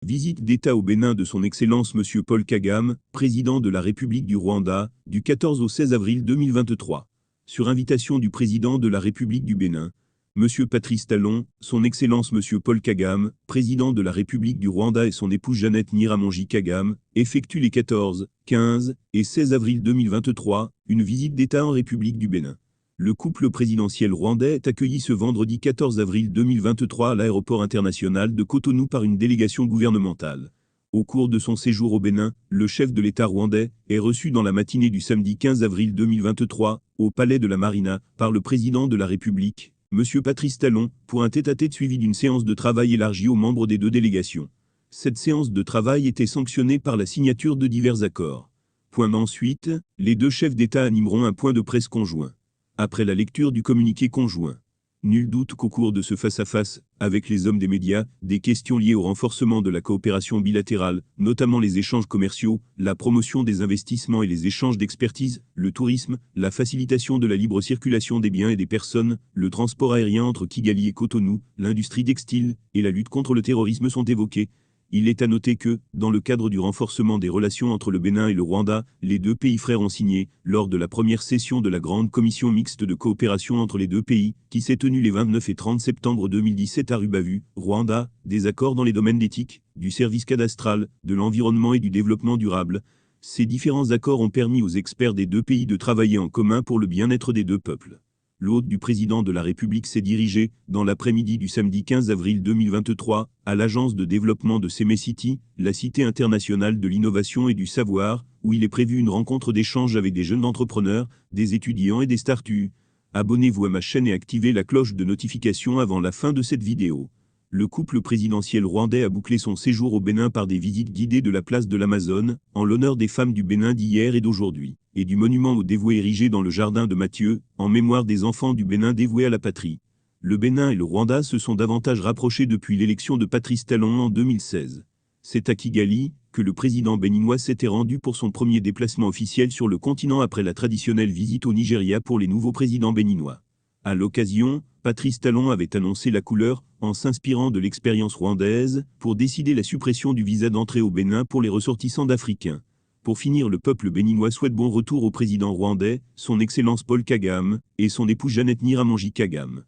Visite d'État au Bénin de son Excellence Monsieur Paul Kagame, président de la République du Rwanda, du 14 au 16 avril 2023. Sur invitation du président de la République du Bénin, Monsieur Patrice Talon, son Excellence Monsieur Paul Kagame, président de la République du Rwanda et son épouse Jeannette Nyiramongi Kagame, effectuent les 14, 15 et 16 avril 2023 une visite d'État en République du Bénin. Le couple présidentiel rwandais est accueilli ce vendredi 14 avril 2023 à l'aéroport international de Cotonou par une délégation gouvernementale. Au cours de son séjour au Bénin, le chef de l'État rwandais est reçu dans la matinée du samedi 15 avril 2023, au Palais de la Marina, par le président de la République, M. Patrice Talon, pour un tête-à-tête suivi d'une séance de travail élargie aux membres des deux délégations. Cette séance de travail était sanctionnée par la signature de divers accords. Ensuite, les deux chefs d'État animeront un point de presse conjoint. Après la lecture du communiqué conjoint. Nul doute qu'au cours de ce face-à-face, avec les hommes des médias, des questions liées au renforcement de la coopération bilatérale, notamment les échanges commerciaux, la promotion des investissements et les échanges d'expertise, le tourisme, la facilitation de la libre circulation des biens et des personnes, le transport aérien entre Kigali et Cotonou, l'industrie textile et la lutte contre le terrorisme sont évoqués. Il est à noter que, dans le cadre du renforcement des relations entre le Bénin et le Rwanda, les deux pays frères ont signé, lors de la première session de la Grande Commission mixte de coopération entre les deux pays, qui s'est tenue les 29 et 30 septembre 2017 à Rubavu, Rwanda, des accords dans les domaines d'éthique, du service cadastral, de l'environnement et du développement durable. Ces différents accords ont permis aux experts des deux pays de travailler en commun pour le bien-être des deux peuples. L'hôte du président de la République s'est dirigé, dans l'après-midi du samedi 15 avril 2023, à l'agence de développement de Semecity, la cité internationale de l'innovation et du savoir, où il est prévu une rencontre d'échange avec des jeunes entrepreneurs, des étudiants et des startups. Abonnez-vous à ma chaîne et activez la cloche de notification avant la fin de cette vidéo. Le couple présidentiel rwandais a bouclé son séjour au Bénin par des visites guidées de la place de l'Amazone, en l'honneur des femmes du Bénin d'hier et d'aujourd'hui, et du monument aux dévoués érigé dans le jardin de Mathieu, en mémoire des enfants du Bénin dévoués à la patrie. Le Bénin et le Rwanda se sont davantage rapprochés depuis l'élection de Patrice Talon en 2016. C'est à Kigali que le président béninois s'était rendu pour son premier déplacement officiel sur le continent après la traditionnelle visite au Nigeria pour les nouveaux présidents béninois. À l'occasion, Patrice Talon avait annoncé la couleur, en s'inspirant de l'expérience rwandaise, pour décider la suppression du visa d'entrée au Bénin pour les ressortissants d'Africains. Pour finir, le peuple béninois souhaite bon retour au président rwandais, son Excellence Paul Kagame, et son épouse Jeannette Nyiramongi Kagame.